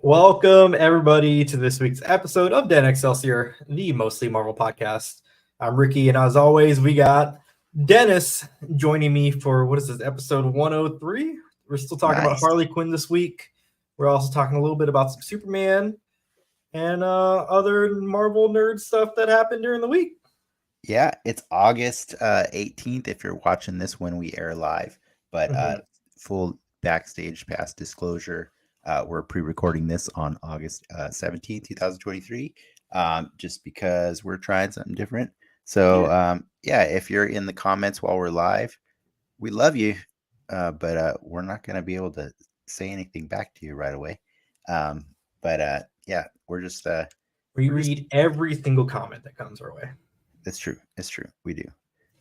Welcome, everybody, to this week's episode of Den Excelsior, the Mostly Marvel podcast. I'm Ricky, and as always, we got Dennis joining me for, what is this, episode 103? We're still talking about Harley Quinn this week. We're also talking a little bit about some Superman and other Marvel nerd stuff that happened during the week. Yeah, it's August 18th if you're watching this when we air live. But full backstage pass disclosure, we're pre-recording this on August 17th, 2023, just because we're trying something different. So, yeah, if you're in the comments while we're live, we love you, but we're not going to be able to say anything back to you right away. Yeah, we're just... we read every single comment that comes our way. It's true. It's true. We do.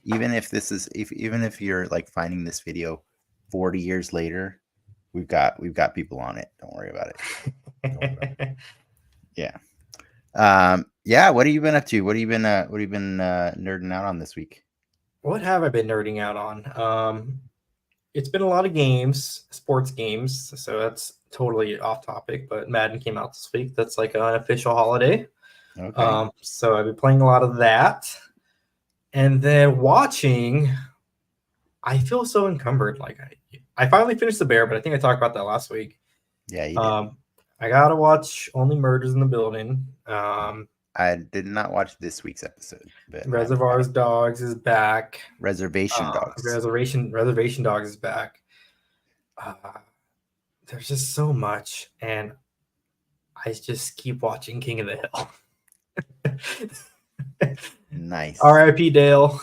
Even if you're like finding this video 40 years later, we've got people on it. Don't worry about it. Yeah. Yeah. What have you been up to? What have you been nerding out on this week? What have I been nerding out on? It's been a lot of games, sports games. So that's totally off topic, but Madden came out this week. That's like an official holiday. Okay. So I've been playing a lot of that, and then watching. I feel so encumbered. Like I finally finished The Bear, but I think I talked about that last week. Yeah, you did. I gotta watch Only Murders in the Building. I did not watch this week's episode, but Reservoir Dogs is back. Reservation Dogs. Reservation Dogs is back. There's just so much, and I just keep watching King of the Hill. Nice. R.I.P. Dale.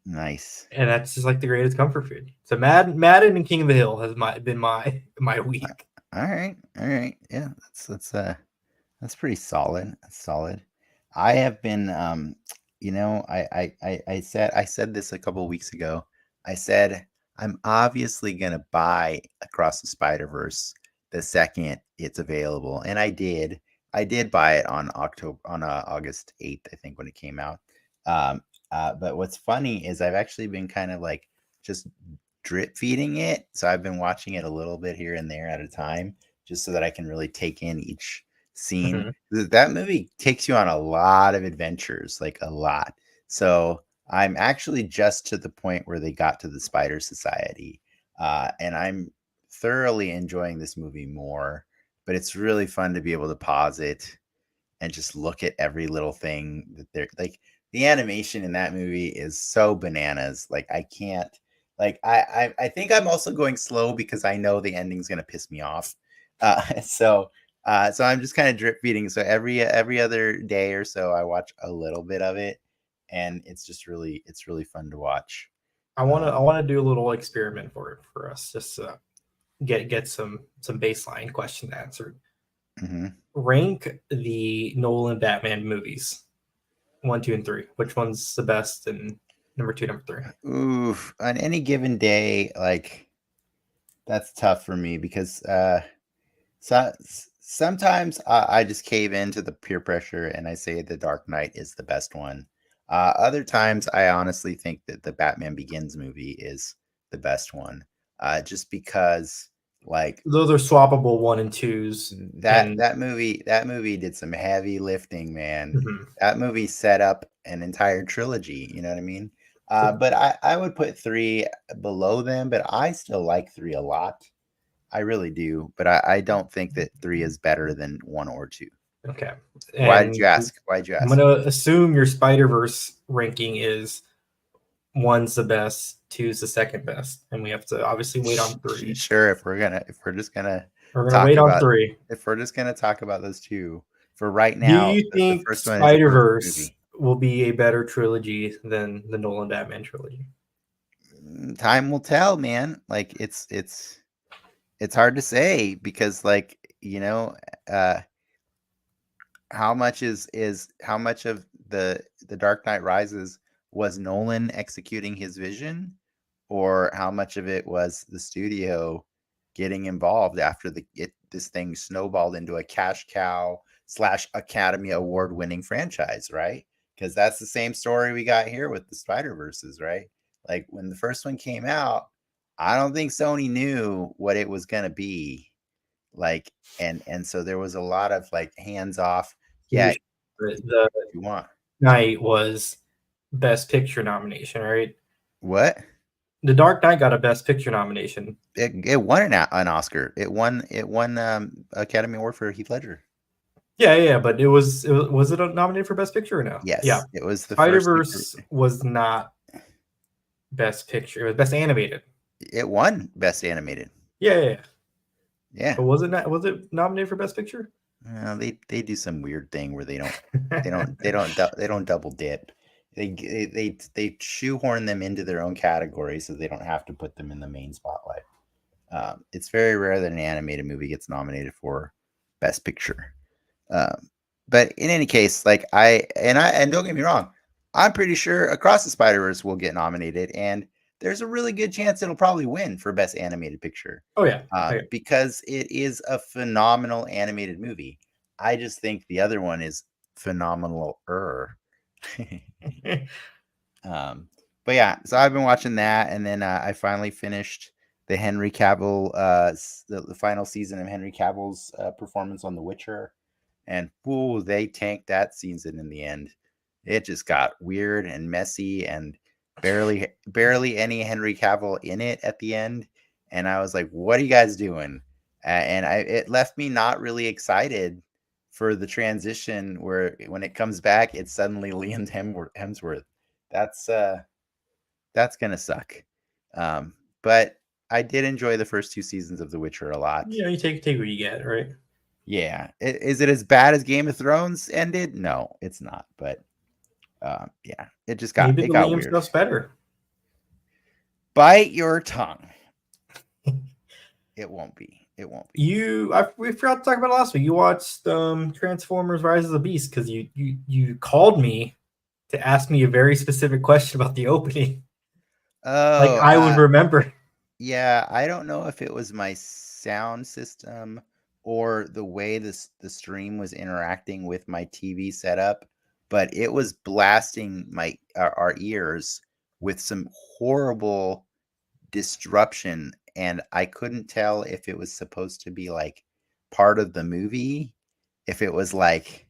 Nice. And that's just like the greatest comfort food. So Madden and King of the Hill has been my week. All right. Yeah, that's pretty solid. That's solid. I have been I said this a couple of weeks ago. I said I'm obviously gonna buy Across the Spider-Verse the second it's available, and I did. I did buy it on August 8th, I think, when it came out. But what's funny is I've actually been kind of like just drip feeding it. So I've been watching it a little bit here and there at a time, just so that I can really take in each scene. That movie takes you on a lot of adventures, like a lot. So I'm actually just to the point where they got to the Spider Society. And I'm thoroughly enjoying this movie more. But it's really fun to be able to pause it and just look at every little thing that they're like. The animation in that movie is so bananas. Like I can't, like I think I'm also going slow because I know the ending's gonna piss me off. So I'm just kind of drip feeding. So every other day or so I watch a little bit of it, and it's really fun to watch. I wanna do a little experiment for us, just to get some baseline question answered. Rank the Nolan Batman movies. 1, 2, and 3. Which one's the best? And number 2, number 3. Oof! On any given day, like that's tough for me because sometimes I just cave into the peer pressure and I say The Dark Knight is the best one. Other times, I honestly think that the Batman Begins movie is the best one, just because. Like those are swappable 1 and 2s. That movie did some heavy lifting, man. That movie set up an entire trilogy. You know what I mean? But I would put 3 below them, but I still like 3 a lot. I really do, but I don't think that 3 is better than 1 or 2. Okay. Why did you ask? I'm gonna assume your Spider-Verse ranking is 1's the best, 2's the second best, and we have to obviously wait on 3. Sure, if we're just gonna wait on 3. If we're just gonna talk about those 2 for right now, do you think the Spider-Verse will be a better trilogy than the Nolan Batman trilogy? Time will tell, man. Like it's hard to say because, like, you know, how much of the Dark Knight Rises was Nolan executing his vision, or how much of it was the studio getting involved after this thing snowballed into a cash cow / Academy Award winning franchise, right? Because that's the same story we got here with the Spider-Verses, right? Like when the first one came out, I don't think Sony knew what it was gonna be. Like, and so there was a lot of like hands off. Yeah, The if you want. Knight was Best Picture nomination, right? What? The Dark Knight got a Best Picture nomination. It won an Oscar. It won Academy Award for Heath Ledger. Yeah, but was it nominated for Best Picture or no? Yes. Yeah. It was the Spider-Verse was not Best Picture. It was Best Animated. It won Best Animated. Yeah. Yeah. But was it nominated for Best Picture? They do some weird thing where they don't double dip. They shoehorn them into their own category so they don't have to put them in the main spotlight. It's very rare that an animated movie gets nominated for Best Picture. But in any case, like and don't get me wrong, I'm pretty sure Across the Spider-Verse will get nominated, and there's a really good chance it'll probably win for Best Animated Picture. Oh yeah, because it is a phenomenal animated movie. I just think the other one is phenomenal. But yeah, so I've been watching that, and then I finally finished the Henry Cavill, the final season of Henry Cavill's performance on The Witcher, and they tanked that season in the end. It just got weird and messy, and barely any Henry Cavill in it at the end. And I was like, "What are you guys doing?" And it left me not really excited for the transition where when it comes back, it's suddenly Liam Hemsworth. That's gonna suck. But I did enjoy the first 2 seasons of The Witcher a lot. Yeah, you take what you get, right? Yeah. Is it as bad as Game of Thrones ended? No, it's not. But yeah, it just got Maybe it got weird. Stuff's better. Bite your tongue. It won't be. We forgot to talk about it last week. You watched Transformers: Rise of the Beast because you called me to ask me a very specific question about the opening. Oh, like I would remember. Yeah, I don't know if it was my sound system or the way the stream was interacting with my TV setup, but it was blasting our ears with some horrible disruption, and I couldn't tell if it was supposed to be like part of the movie, if it was like,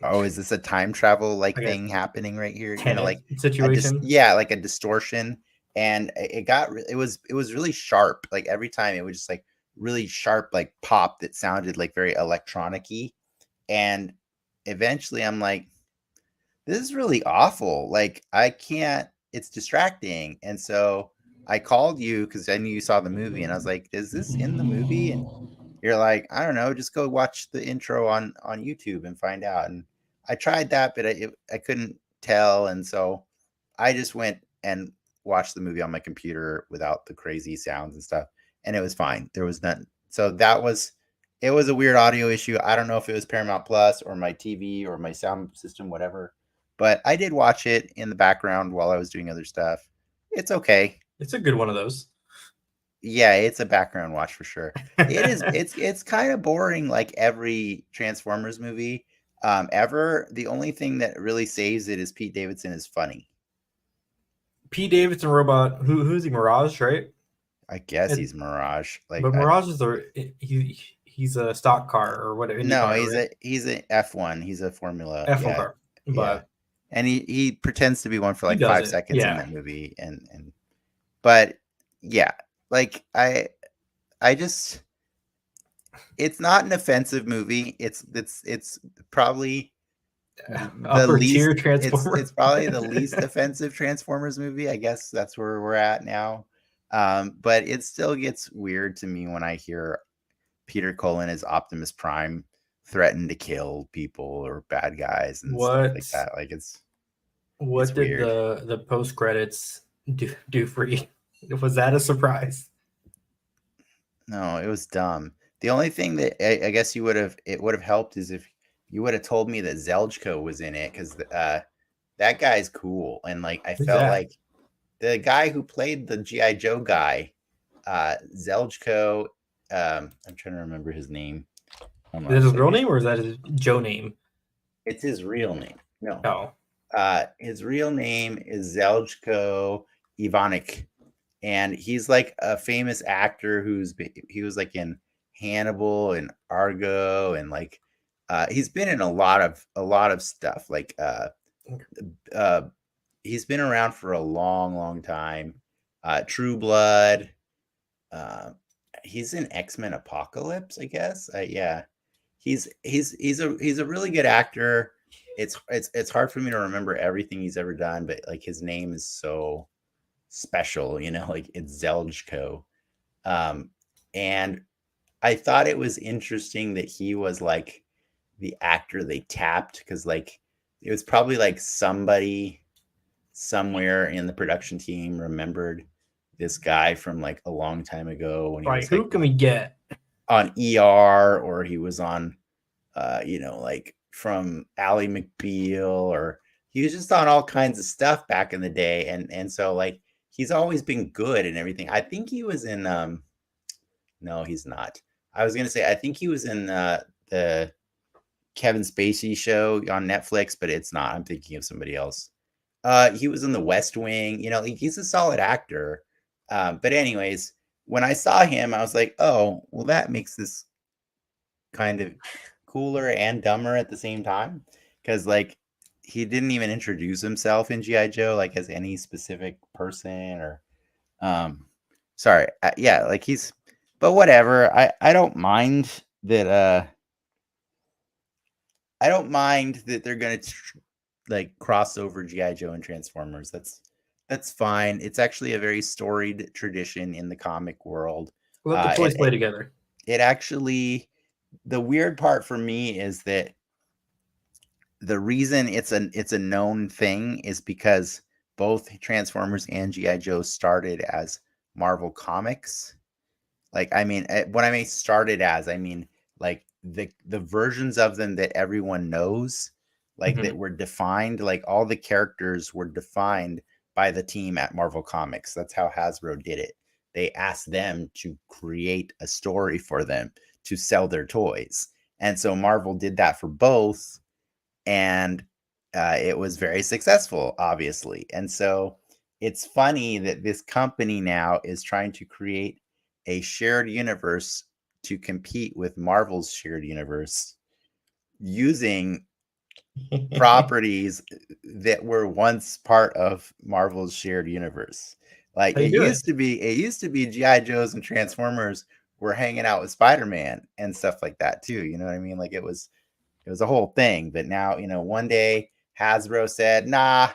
oh, is this a time travel thing happening right here? Like situation. Like a distortion. And it was really sharp. Like every time it was just like really sharp, like pop that sounded like very electronic-y. And eventually I'm like, this is really awful. Like I can't, it's distracting. And so I called you because I knew you saw the movie, and I was like, is this in the movie? And you're like, I don't know, just go watch the intro on YouTube and find out. And I tried that, but I couldn't tell. And so I just went and watched the movie on my computer without the crazy sounds and stuff, and it was fine. There was none. So it was a weird audio issue. I don't know if it was Paramount Plus or my TV or my sound system, whatever, but I did watch it in the background while I was doing other stuff. It's okay. It's a good one of those. Yeah, it's a background watch for sure. It is. It's kind of boring, like every Transformers movie ever. The only thing that really saves it is Pete Davidson is funny. Pete Davidson robot. Who's he? Mirage, right? I guess he's Mirage. Like, but Mirage is he's a stock car or whatever. No, he's an F1. He's a Formula F1 car. But and he pretends to be one for like 5 seconds in that movie, but yeah, like I just, it's not an offensive movie. It's probably the least Transformers. It's probably the least offensive Transformers movie. I guess that's where we're at now. But it still gets weird to me when I hear Peter Cullen as Optimus Prime threaten to kill people or bad guys and stuff like that. Like what did the post credits do for you? Was that a surprise? No, it was dumb. The only thing that I guess it would have helped is if you would have told me that Zeljko was in it, because that guy's cool, and like I felt like the guy who played the GI Joe guy, Zeljko. I'm trying to remember his name. Is that his real name or is that his Joe name? It's his real name. No. Oh. His real name is Zeljko Ivanik, and he's like a famous actor he was like in Hannibal and Argo, and like he's been in a lot of stuff. Like he's been around for a long time. True Blood. He's in X-Men Apocalypse, I guess. Yeah, he's a really good actor. It's hard for me to remember everything he's ever done, but like his name is so special, like it's Zeljko. And I thought it was interesting that he was like the actor they tapped, because like it was probably like somebody somewhere in the production team remembered this guy from like a long time ago when he was who can we get on ER, or he was on like from Ally McBeal, or he was just on all kinds of stuff back in the day, and so like he's always been good and everything. I think he was in no, he's not. I was gonna say I think he was in the Kevin Spacey show on Netflix, but it's not. I'm thinking of somebody else. He was in The West Wing. He's a solid actor. But anyways, when I saw him, I was like, oh, well, that makes this kind of cooler and dumber at the same time, because like he didn't even introduce himself in GI Joe like as any specific person, or sorry, yeah, like but whatever. I don't mind that. I don't mind that they're gonna like cross over GI Joe and Transformers. That's fine. It's actually a very storied tradition in the comic world. Let the toys play together. It actually, the weird part for me is that the reason it's a known thing is because both Transformers and GI Joe started as Marvel Comics. Like, I mean, when I mean started as, I mean like the versions of them that everyone knows, like that were defined, like all the characters were defined by the team at Marvel Comics. That's how Hasbro did it. They asked them to create a story for them to sell their toys. And so Marvel did that for both. And it was very successful, obviously. And so it's funny that this company now is trying to create a shared universe to compete with Marvel's shared universe using properties that were once part of Marvel's shared universe. Like it used to be GI Joes and Transformers were hanging out with Spider-Man and stuff like that too. You know what I mean? Like it was a whole thing. But now, one day Hasbro said, "Nah,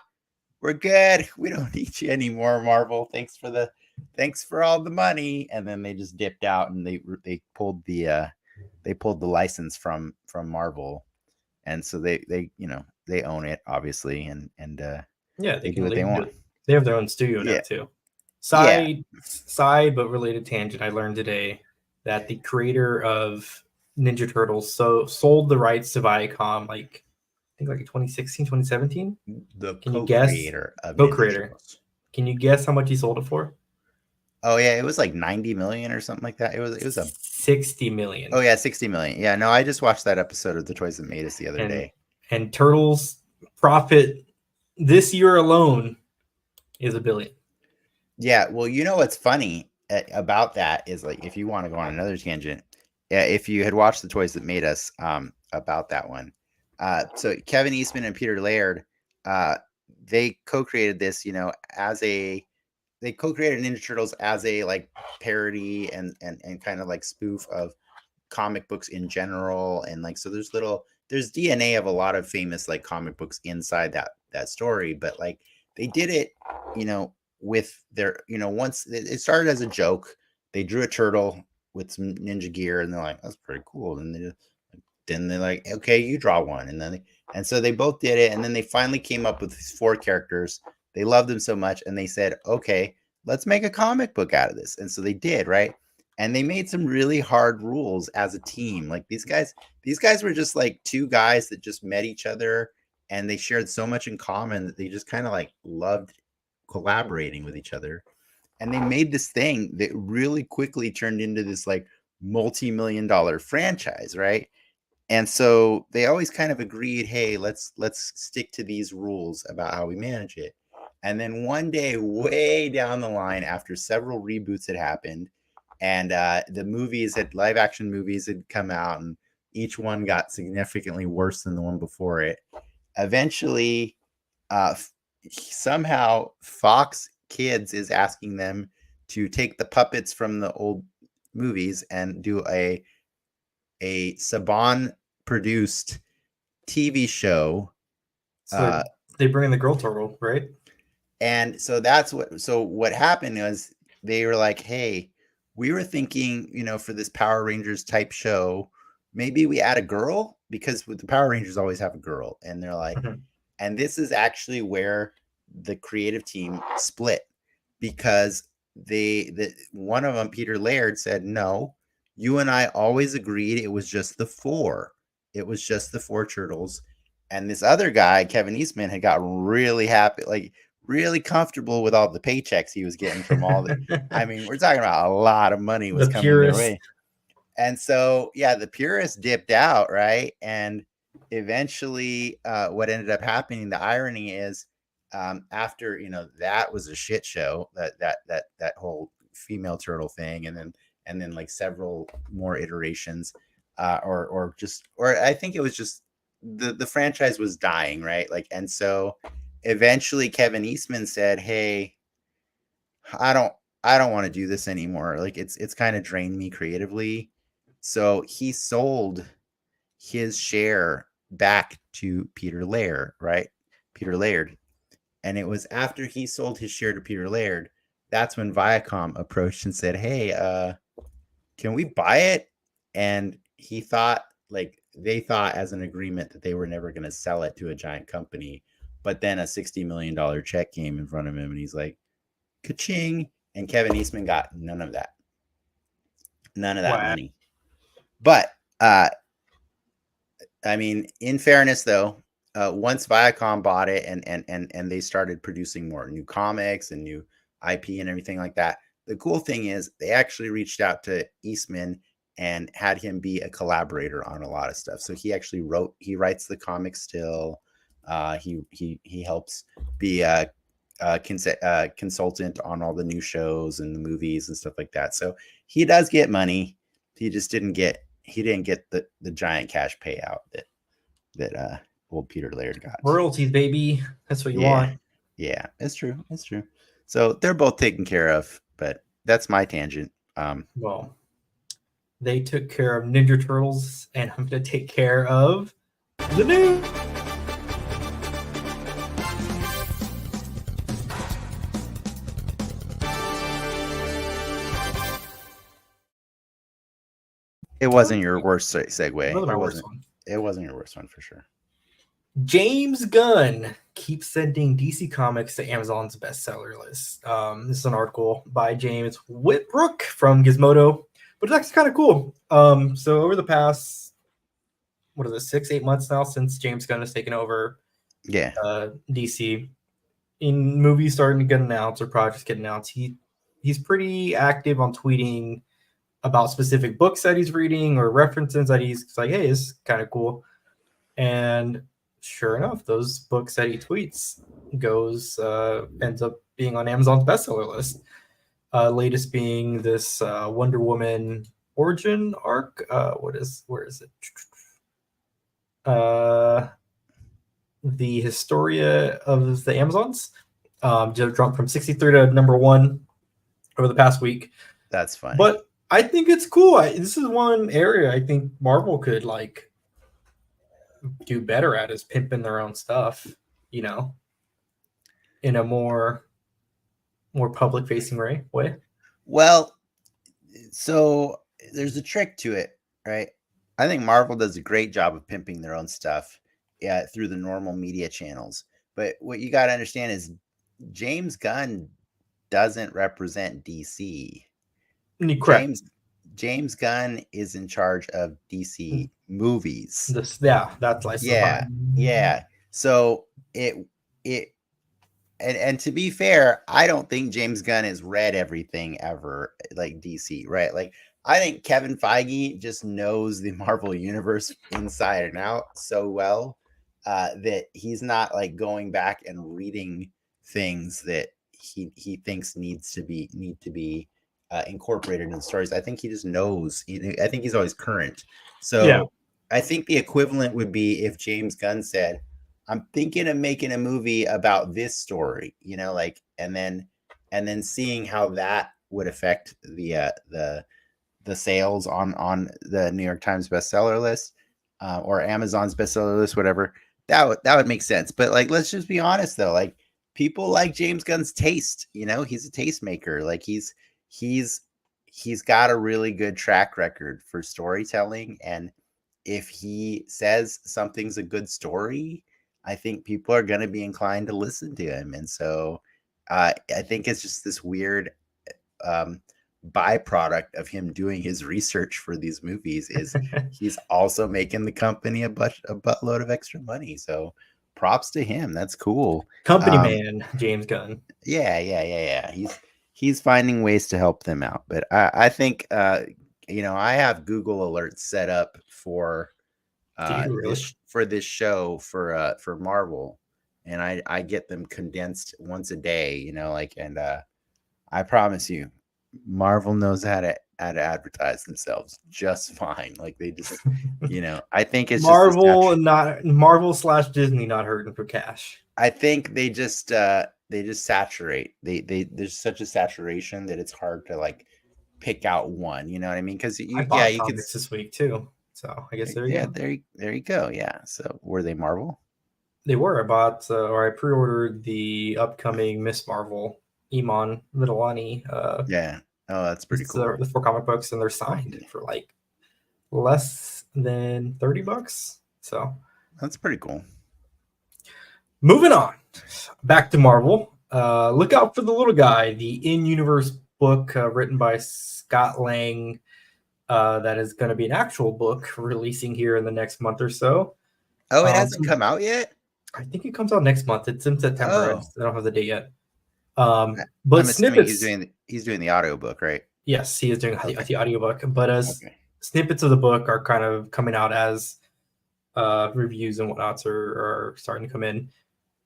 we're good. We don't need you anymore, Marvel. Thanks for all the money." And then they just dipped out and they pulled the license from Marvel. And so they own it, obviously, and yeah, they do what they want. They have their own studio now too. Side but related tangent. I learned today that the creator of Ninja Turtles sold the rights to Viacom like I think like 2016, 2017. The co-creator of co-creator. Can you guess how much he sold it for? Oh yeah, it was like 90 million or something like that. It was a 60 million. Oh yeah, 60 million. Yeah, no, I just watched that episode of The Toys That Made Us the other day. And Turtles profit this year alone is $1 billion. Yeah, well, what's funny about that is, like, if you want to go on another tangent, if you had watched The Toys That Made Us, about that one, so Kevin Eastman and Peter Laird, they co-created this, they co-created Ninja Turtles as a like parody and kind of like spoof of comic books in general, and like so there's DNA of a lot of famous like comic books inside that story, but like they did it, with their, once it started as a joke. They drew a turtle with some ninja gear and they're like, that's pretty cool, and then they're like, okay, you draw one, and so they both did it, and then they finally came up with these 4 characters. They loved them so much, and they said, okay, let's make a comic book out of this. And so they did, right? And they made some really hard rules as a team. Like these guys were just like 2 guys that just met each other, and they shared so much in common that they just kind of like loved collaborating with each other. And they made this thing that really quickly turned into this like multi-million-dollar franchise, right? And so they always kind of agreed, hey, let's stick to these rules about how we manage it. And then one day, way down the line, after several reboots had happened, and the live action movies had come out, and each one got significantly worse than the one before it. Eventually, somehow Fox Kids is asking them to take the puppets from the old movies and do a Saban produced TV show. So they bring in the girl turtle, right? And so what happened was they were like, hey, we were thinking, for this Power Rangers type show, maybe we add a girl, because with the Power Rangers always have a girl. And they're like, and this is actually where the creative team split, because one of them, Peter Laird, said, no, you and I always agreed it was just the four. It was just the four turtles. And this other guy, Kevin Eastman, had gotten really happy, like really comfortable with all the paychecks he was getting from all the, I mean, we're talking about a lot of money was coming their way. And so, yeah, the purists dipped out, right? And eventually what ended up happening, the irony is, after, that was a shit show, that whole female turtle thing. And then like several more iterations, or I think it was just the franchise was dying, right? Like, and so eventually Kevin Eastman said, hey, I don't want to do this anymore. Like it's kind of drained me creatively. So he sold his share back to Peter Laird, right? Peter Laird. And it was after he sold his share to Peter Laird, that's when Viacom approached and said, hey, can we buy it? And they thought as an agreement that they were never going to sell it to a giant company. But then a $60 million check came in front of him and he's like, ka-ching. And Kevin Eastman got none of that. None of that money. But, I mean, in fairness, though, once Viacom bought it and they started producing more new comics and new IP and everything like that, the cool thing is they actually reached out to Eastman and had him be a collaborator on a lot of stuff. So he actually writes the comics still. He helps be a consultant on all the new shows and the movies and stuff like that. So he does get money. He just didn't get the giant cash payout that old Peter Laird got. Royalties, baby. That's what you want. Yeah, it's true. It's true. So they're both taken care of, but that's my tangent. Well, they took care of Ninja Turtles, and I'm going to take care of the new. It wasn't your worst segue. It wasn't your worst one for sure. James Gunn keeps sending DC Comics to Amazon's bestseller list. This is an article by James Whitbrook from Gizmodo, but it's actually kind of cool. So over the past, 6-8 months now since James Gunn has taken over DC, in movies starting to get announced or projects get announced, he's pretty active on tweeting about specific books that he's reading or references that he's like, hey, this is kind of cool. And sure enough, those books that he tweets ends up being on Amazon's bestseller list. Latest being this Wonder Woman origin arc. Where is it? The Historia of the Amazons. Just jumped from 63 to number 1 over the past week. That's funny. But I think it's cool. This is one area I think Marvel could do better at, is pimping their own stuff, in a more public facing way. Well, so there's a trick to it, right? I think Marvel does a great job of pimping their own stuff through the normal media channels. But what you got to understand is James Gunn doesn't represent DC. James Gunn is in charge of DC movies. That's licensed. Yeah. So it and to be fair, I don't think James Gunn has read everything ever, like DC, right? Like, I think Kevin Feige just knows the Marvel universe inside and out so well that he's not like going back and reading things that he thinks need to be incorporated in the stories. I think he just knows. I think he's always current. Yeah. So I think the equivalent would be if James Gunn said, I'm thinking of making a movie about this story, like, and then seeing how that would affect the sales on the New York Times bestseller list or Amazon's bestseller list, whatever. That would make sense. But like, let's just be honest though, like people like James Gunn's taste. He's a tastemaker. Like he's got a really good track record for storytelling, and if he says something's a good story, I think people are going to be inclined to listen to him. And so I think it's just this weird byproduct of him doing his research for these movies is he's also making the company a buttload of extra money. So props to him. That's cool. Company man, James Gunn. Yeah. He's finding ways to help them out. But I think, I have Google alerts set up for this show for Marvel, and I get them condensed once a day, and I promise you, Marvel knows how to advertise themselves just fine. Like they just, I think it's Marvel / Disney not hurting for cash. I think they just saturate. There's such a saturation that it's hard to like pick out one. You know what I mean? Because you could this week too. So I guess there you go. There you go. Yeah. So were they Marvel? They were. I bought or I pre-ordered the upcoming Miss Marvel, Iman Vellani. Yeah. Oh, that's pretty cool. The 4 comic books, and they're signed for like less than $30. So that's pretty cool. Moving on, back to Marvel. Look out for the little guy, the in-universe book written by Scott Lang. That is going to be an actual book releasing here in the next month or so. Oh, it hasn't come out yet? I think it comes out next month. It's in September. I don't have the date yet. But I'm snippets. He's doing the audiobook, right? Yes, he is doing the audiobook. But snippets of the book are kind of coming out as reviews and whatnots are starting to come in.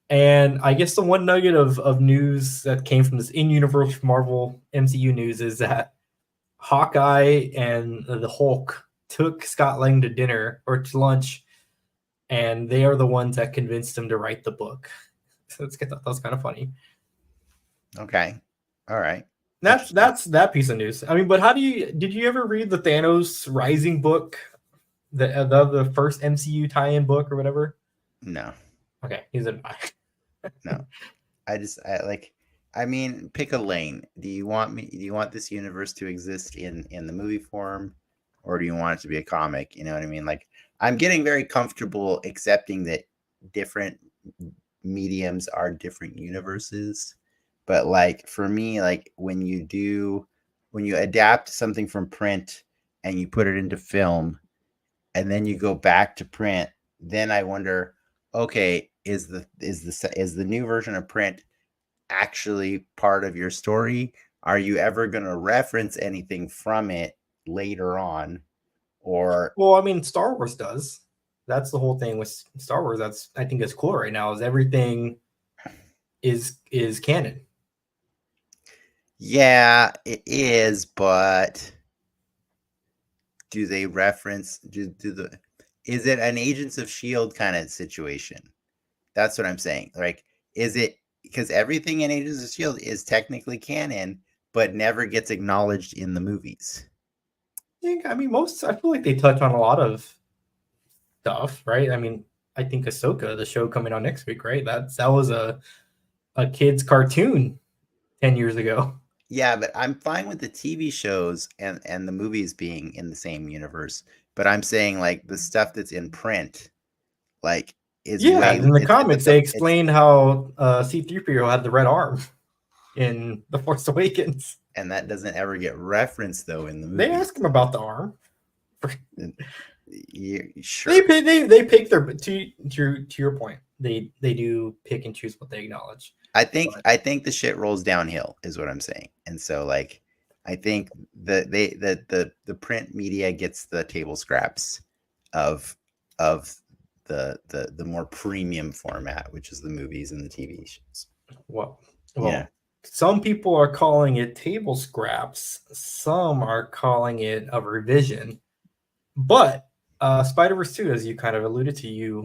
And I guess the one nugget of news that came from this in-universe Marvel MCU news is that Hawkeye and the Hulk took Scott Lang to dinner or to lunch, and they are the ones that convinced him to write the book. So that's kind of funny. Okay. All right. That's that piece of news. I mean, but did you ever read the Thanos Rising book, the first MCU tie-in book or whatever? No. Okay, he's in. No, I mean, pick a lane. Do you want this universe to exist in the movie form, or do you want it to be a comic? You know what I mean? Like, I'm getting very comfortable accepting that different mediums are different universes. But like for me, like when you adapt something from print and you put it into film, and then you go back to print, then I wonder, okay, is the new version of print actually part of your story? Are you ever going to reference anything from it later on? Or well, I mean, Star Wars does. That's the whole thing with Star Wars. I think is cool right now is everything is canon. Yeah, it is, but do they reference is it an Agents of S.H.I.E.L.D. kind of situation? That's what I'm saying. Like, is it because everything in Agents of S.H.I.E.L.D. is technically canon, but never gets acknowledged in the movies? I mean, I feel like they touch on a lot of stuff, right? I mean, I think Ahsoka, the show coming on next week, right? That was a kid's cartoon 10 years ago. Yeah, but I'm fine with the TV shows and the movies being in the same universe. But I'm saying like the stuff that's in print, like is in the comics they explain how C-3PO had the red arm in The Force Awakens, and that doesn't ever get referenced though in the movie. They ask him about the arm. Yeah, sure. They pick their to your point. They do pick and choose what they acknowledge. I think the shit rolls downhill is what I'm saying. And so like I think the print media gets the table scraps of the more premium format, which is the movies and the TV shows. Well, Yeah. some people are calling it table scraps. Some are calling it a revision. But Spider-Verse 2, as you kind of alluded to, you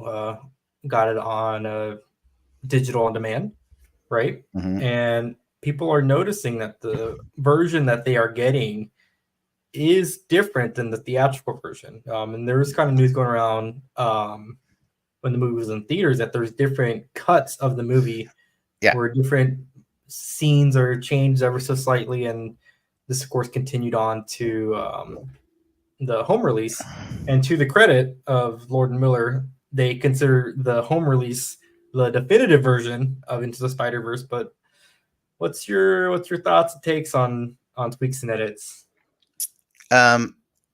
got it on digital on demand, right? Mhm. And people are noticing that the version that they are getting is different than the theatrical version. And there was kind of news going around when the movie was in theaters that there's different cuts of the movie Yeah. where different scenes are changed ever so slightly. And this, of course, continued on to the home release. And to the credit of Lord and Miller, they consider the home release the definitive version of Into the Spider-Verse. But what's your thoughts and takes on tweaks and edits?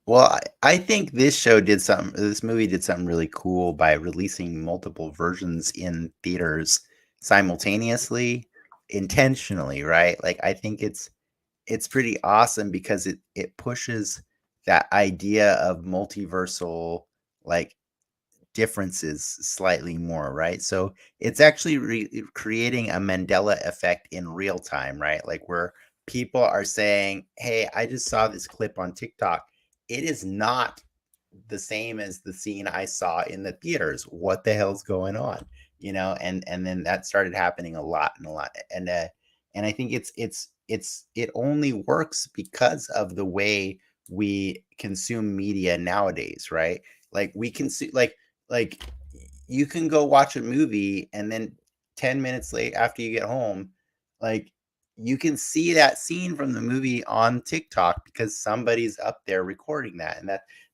Well, I think this movie did something really cool by releasing multiple versions in theaters simultaneously, intentionally, right? Like I think it's pretty awesome because it pushes that idea of multiversal like differences slightly more, right? So it's actually creating a Mandela effect in real time, right? Like where people are saying, "Hey, I just saw this clip on TikTok. It is not the same as the scene I saw in the theaters. What the hell's going on?" And then that started happening a lot and a lot. And I think it only works because of the way we consume media nowadays, right? Like we consume like you can go watch a movie and then 10 minutes late after you get home, like you can see that scene from the movie on TikTok because somebody's up there recording that. And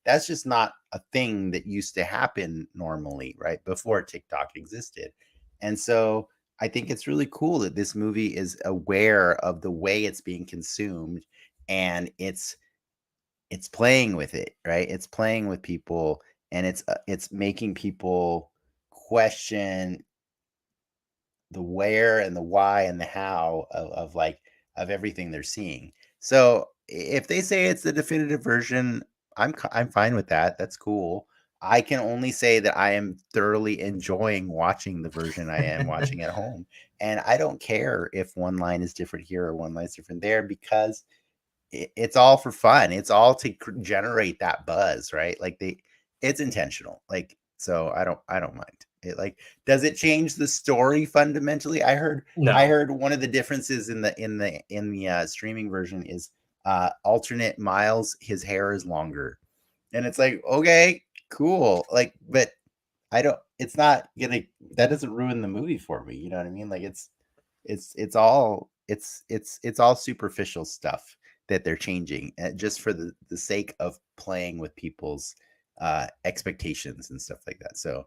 that's just not a thing that used to happen normally, right? Before TikTok existed. And so I think it's really cool that this movie is aware of the way it's being consumed and it's playing with it, right? It's playing with people and it's making people question the where and the why and the how of like of everything they're seeing. So if they say it's the definitive version, I'm fine with that. That's cool. I can only say that I am thoroughly enjoying watching the version I am watching at home. And I don't care if one line is different here or one line is different there because it's all for fun. It's all to generate that buzz, right? Like it's intentional. Like so, I don't mind it. Like, does it change the story fundamentally? I No. heard one of the differences in the streaming version is alternate Miles. His hair is longer, and it's like okay, cool. Like, but I don't. It's not gonna. That doesn't ruin the movie for me. You know what I mean? Like it's all it's all superficial stuff that they're changing just for the sake of playing with people's expectations and stuff like that. So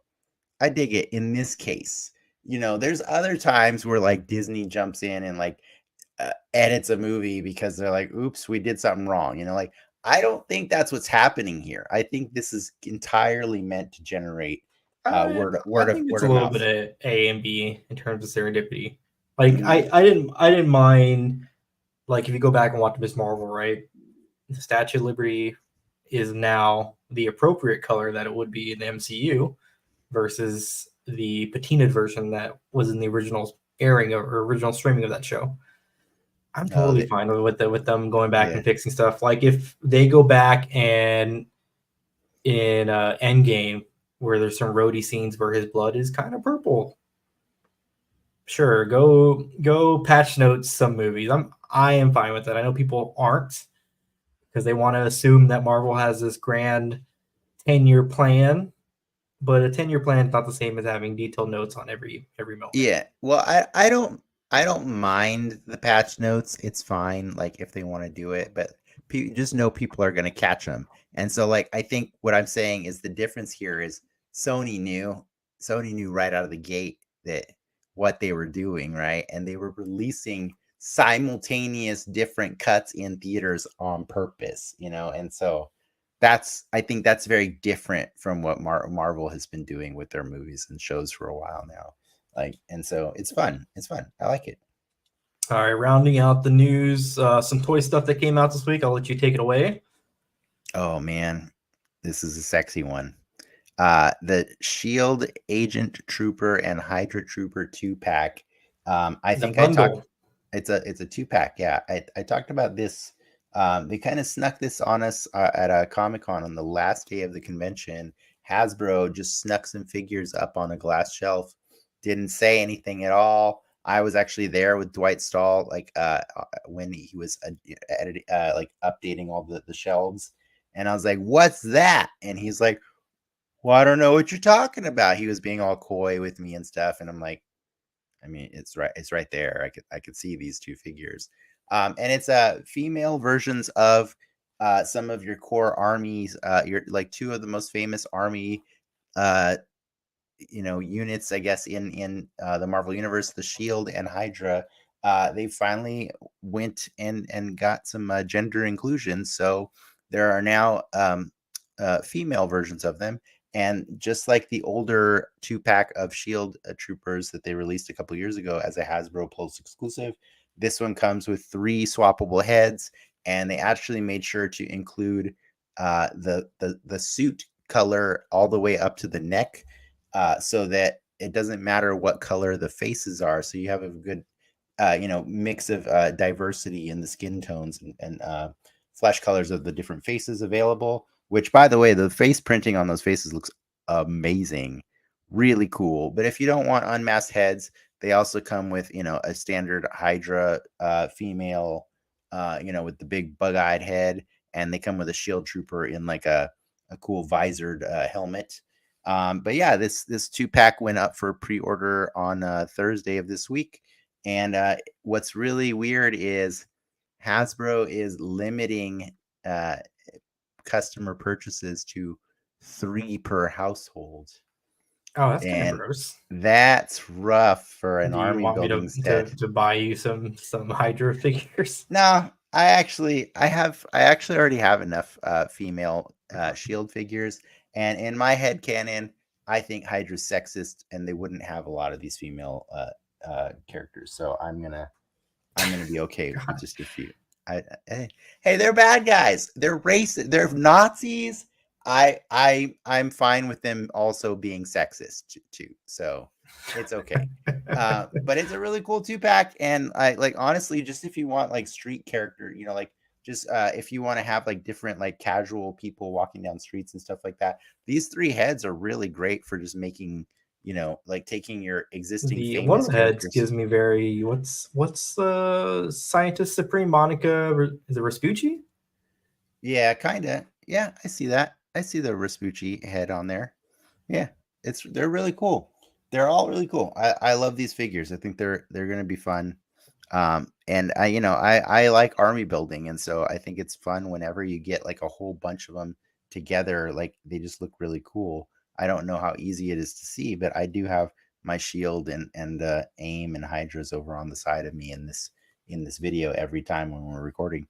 I dig it in this case. There's other times where like Disney jumps in and like edits a movie because they're like, oops, we did something wrong. Like I don't think that's what's happening here. I think this is entirely meant to generate I, I think it's word a of little mouth. bit of A and B in terms of serendipity. Like Mhm. I didn't mind, like if you go back and watch Miss Marvel, right? The Statue of Liberty is now the appropriate color that it would be in the MCU versus the patinaed version that was in the original airing or original streaming of that show. I'm Oh, totally fine with them going back yeah. and fixing stuff. Like if they go back and in Endgame where there's some roadie scenes where his blood is kind of purple. Sure, go patch notes some movies. I am fine with it. I know people aren't because they want to assume that Marvel has this grand 10-year plan, but a 10-year plan is not the same as having detailed notes on every moment. Yeah. Well, I don't mind the patch notes. It's fine like if they want to do it, but just know people are going to catch them. And so like I think what I'm saying is the difference here is Sony knew Sony knew right out of the gate that what they were doing, right? And they were releasing simultaneous different cuts in theaters on purpose, And so I think that's very different from what Marvel has been doing with their movies and shows for a while now. Like, and so it's fun. It's fun. I like it. All right, rounding out the news, some toy stuff that came out this week. I'll let you take it away. Oh man, this is a sexy one. The Shield Agent Trooper and Hydra Trooper 2-pack. I The think I talked. bundle. It's a 2-pack. Yeah, I talked about this. They kind of snuck this on us at a Comic-Con on the last day of the convention. Hasbro just snuck some figures up on a glass shelf. Didn't say anything at all. I was actually there with Dwight Stahl, like when he was like updating all the shelves, and I was like, "What's that?" And he's like, "Well, I don't know what you're talking about." He was being all coy with me and stuff, and I'm like, I mean, it's right there. I could see these two figures, and it's female versions of some of your core armies. Your like two of the most famous army, uh, units, I guess, in the Marvel universe, the Shield and Hydra. They finally went and got some gender inclusion, so there are now female versions of them. And just like the older 2-pack of Shield Troopers that they released a couple years ago as a Hasbro Pulse exclusive, this one comes with 3 swappable heads, and they actually made sure to include the suit color all the way up to the neck, so that it doesn't matter what color the faces are. So you have a good mix of diversity in the skin tones and flesh colors of the different faces available. Which, by the way, the face printing on those faces looks amazing, really cool. But if you don't want unmasked heads, they also come with a standard Hydra female, with the big bug-eyed head, and they come with a Shield Trooper in like a cool visored helmet. But yeah, this 2-pack went up for pre-order on Thursday of this week. And what's really weird is Hasbro is limiting customer purchases to 3 per household. Oh, that's kind of And gross. that's rough for an Do you army want me building set. to buy you some Hydra figures? No, I actually already have enough female Shield figures, and in my head canon, I think Hydra's sexist, and they wouldn't have a lot of these female characters. So I'm gonna be okay with just a few. Hey, they're bad guys. They're racist. They're Nazis. I'm fine with them also being sexist too. So it's okay. But it's a really cool 2-pack, and I like, honestly, just if you want like street character, like just if you want to have like different like casual people walking down streets and stuff like that, these 3 heads are really great for just making, like taking your existing The one of famous the heads characters. gives me very what's Scientist Supreme Monica? Is it Raspucci? Yeah, kind of. Yeah, I see that. I see the Raspucci head on there. Yeah, they're really cool. They're all really cool. I love these figures. I think they're going to be fun. And I like army building, and so I think it's fun whenever you get like a whole bunch of them together. Like, they just look really cool. I don't know how easy it is to see, but I do have my Shield and AIM and Hydras over on the side of me in this video every time when we're recording.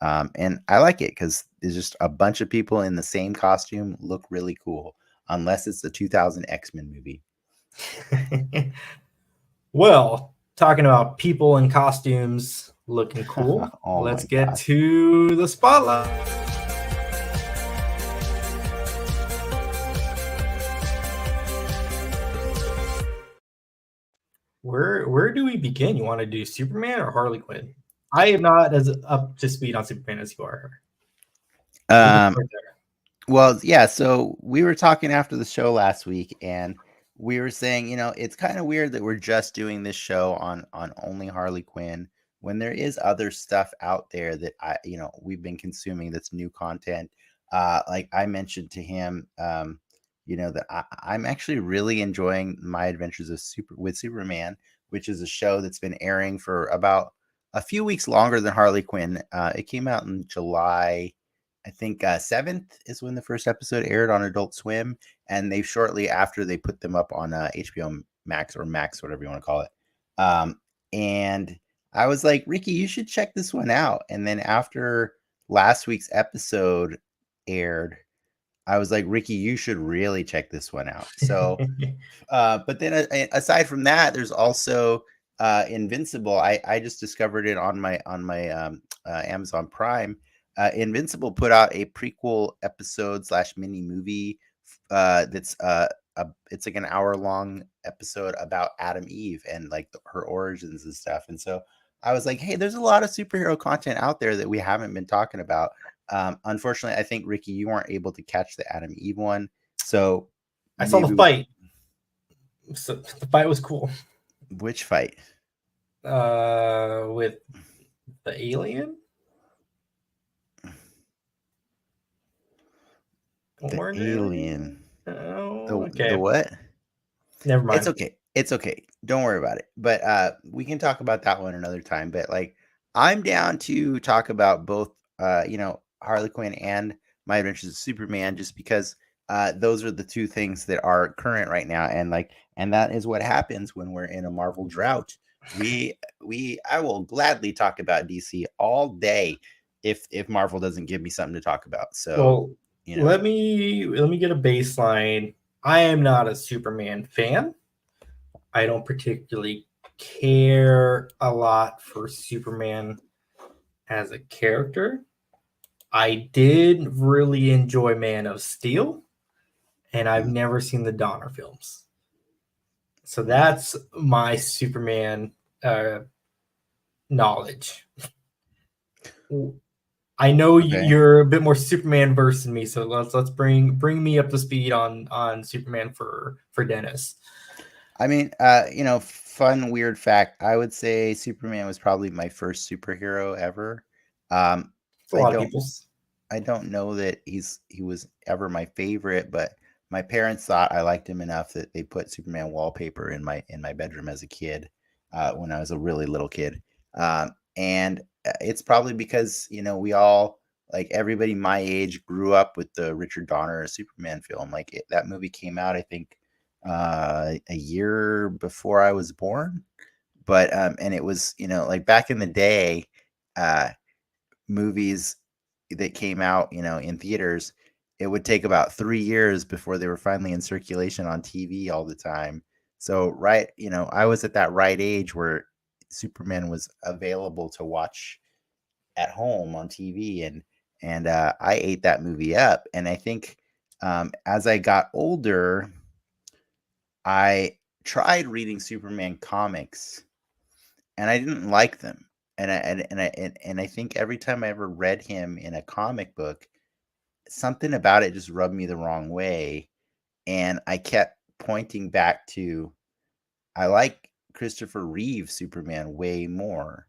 And I like it because there's just a bunch of people in the same costume look really cool, unless it's the 2000 X-Men movie. Well, talking about people in costumes looking cool, Oh let's my get gosh. to the spotlight. Where do we begin? You want to do Superman or Harley Quinn? I am not as up to speed on Superman as you are. Well, yeah, so we were talking after the show last week, and we were saying, it's kind of weird that we're just doing this show on only Harley Quinn when there is other stuff out there that we've been consuming that's new content. Like I mentioned to him, that I'm actually really enjoying My Adventures with Superman, which is a show that's been airing for about a few weeks longer than Harley Quinn. It came out in July. I think 7th is when the first episode aired on Adult Swim, and they shortly after they put them up on HBO Max or Max, whatever you want to call it. And I was like, Ricky, you should check this one out. And then after last week's episode aired, I was like, Ricky, you should really check this one out. So, but then aside from that, there's also Invincible. I just discovered it on my Amazon Prime. Invincible put out a prequel episode / mini movie that's it's like an hour long episode about Adam Eve and like her origins and stuff. And so I was like, hey, there's a lot of superhero content out there that we haven't been talking about. Unfortunately, I think Ricky, you weren't able to catch the Adam Eve one, so I saw the fight. So the fight was cool. Which fight? With the alien. The alien. Oh, okay. The what? Never mind. It's okay. It's okay. Don't worry about it. But we can talk about that one another time. But like, I'm down to talk about both, Harley Quinn and My Adventures of Superman, just because those are the two things that are current right now, and that is what happens when we're in a Marvel drought. I will gladly talk about DC all day if Marvel doesn't give me something to talk about. So, well, let me get a baseline. I am not a Superman fan. I don't particularly care a lot for Superman as a character. I did really enjoy Man of Steel, and I've never seen the Donner films. So that's my Superman knowledge. I know you're a bit more Superman versed than me, so let's bring me up to speed on Superman for Dennis. I mean, fun weird fact. I would say Superman was probably my first superhero ever. A lot of people's. I don't know that he was ever my favorite, but my parents thought I liked him enough that they put Superman wallpaper in my bedroom as a kid when I was a really little kid. And it's probably because, we all, like everybody my age, grew up with the Richard Donner Superman film. Like that movie came out, I think, a year before I was born. But and it was, like back in the day, movies that came out, in theaters, it would take about 3 years before they were finally in circulation on TV all the time. So, right, I was at that right age where Superman was available to watch at home on TV, and I ate that movie up. And I think as I got older, I tried reading Superman comics, and I didn't like them. And I think every time I ever read him in a comic book, something about it just rubbed me the wrong way, and I kept pointing back to, I like Christopher Reeve Superman way more.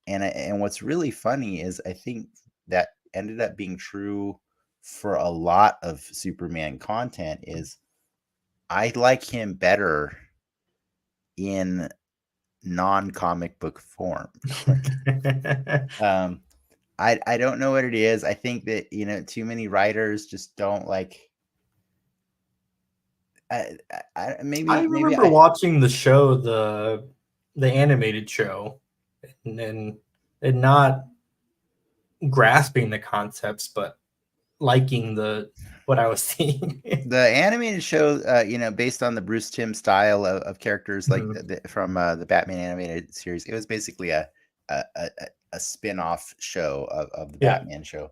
And what's really funny is I think that ended up being true for a lot of Superman content. Is I like him better in non-comic book form. I don't know what it is. I think that too many writers just don't like. I remember watching the show, the animated show, and not grasping the concepts, but liking what I was seeing. The animated show, based on the Bruce Timm style of characters, like from the Batman animated series, it was basically a spin-off show of the Batman show.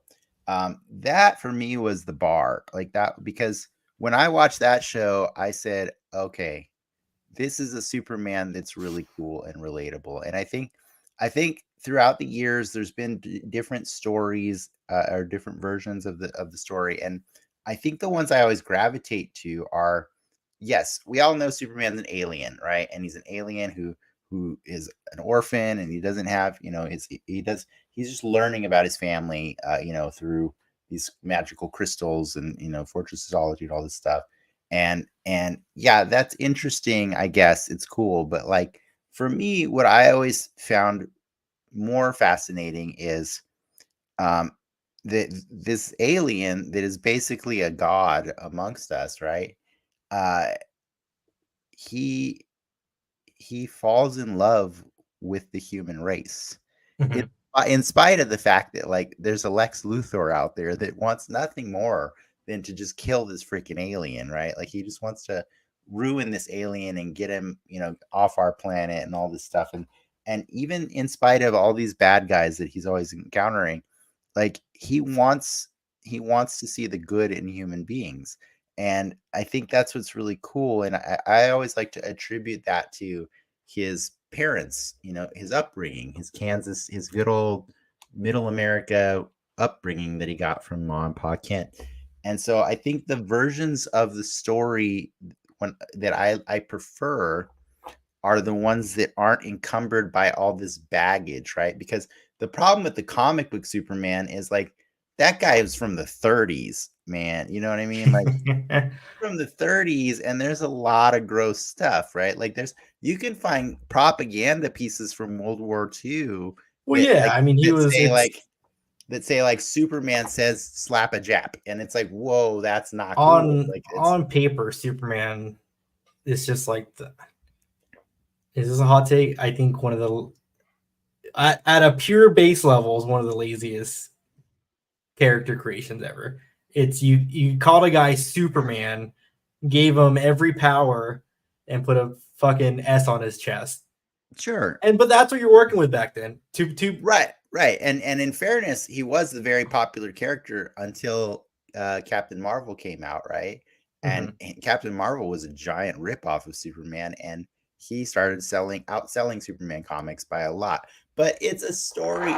That for me was the bar, like that, because when I watched that show, I said, okay, this is a Superman that's really cool and relatable. And I think throughout the years, there's been different stories or different versions of the story. And I think the ones I always gravitate to are, yes, we all know Superman's an alien, right? And he's an alien who is an orphan, and he doesn't have, he's just learning about his family, through these magical crystals and, fortressology and all this stuff. And yeah, that's interesting. I guess it's cool. But like, for me, what I always found more fascinating is this alien that is basically a god amongst us, right? He falls in love with the human race, in spite of the fact that, like, there's a Lex Luthor out there that wants nothing more than to just kill this freaking alien, right? Like he just wants to ruin this alien and get him, off our planet and all this stuff. And even in spite of all these bad guys that he's always encountering, like he wants to see the good in human beings. And I think that's what's really cool. And I always like to attribute that to his parents, his upbringing, his good old middle America upbringing that he got from mom and pa Kent. And so I think the versions of the story that I prefer are the ones that aren't encumbered by all this baggage, right? Because the problem with the comic book Superman is like that guy is from the 30s, man. You know what I mean? Like from the 30s, and there's a lot of gross stuff, right? Like you can find propaganda pieces from World War II Well, yeah, I mean, that say like Superman says slap a Jap, and it's like, whoa, that's not cool. on Like on paper, Superman is just like is this a hot take? I think one of the at a pure base level is one of the laziest character creations ever. It's you called a guy Superman, gave him every power, and put a fucking S on his chest. Sure. But that's what you're working with back then. Right. And in fairness, he was the very popular character until Captain Marvel came out, right? And Captain Marvel was a giant ripoff of Superman, and he started outselling Superman comics by a lot. But it's a story,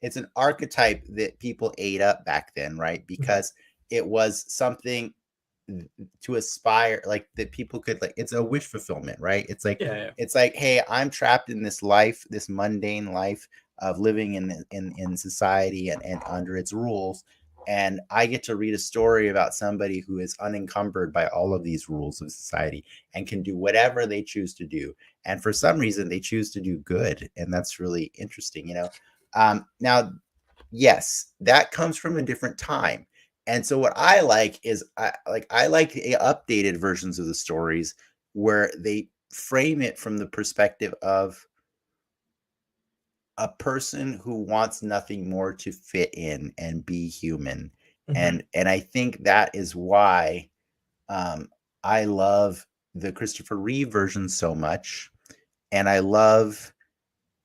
it's an archetype that people ate up back then, right? Because it was something to aspire, like that people could, like, it's a wish fulfillment, right? It's like, It's like, hey, I'm trapped in this life, this mundane life of living in society and under its rules, and I get to read a story about somebody who is unencumbered by all of these rules of society and can do whatever they choose to do, and for some reason they choose to do good, and that's really interesting. Now, yes, that comes from a different time. And so what I like is I like updated versions of the stories where they frame it from the perspective of a person who wants nothing more to fit in and be human. And I think that is why I love the Christopher Reeve version so much, and I love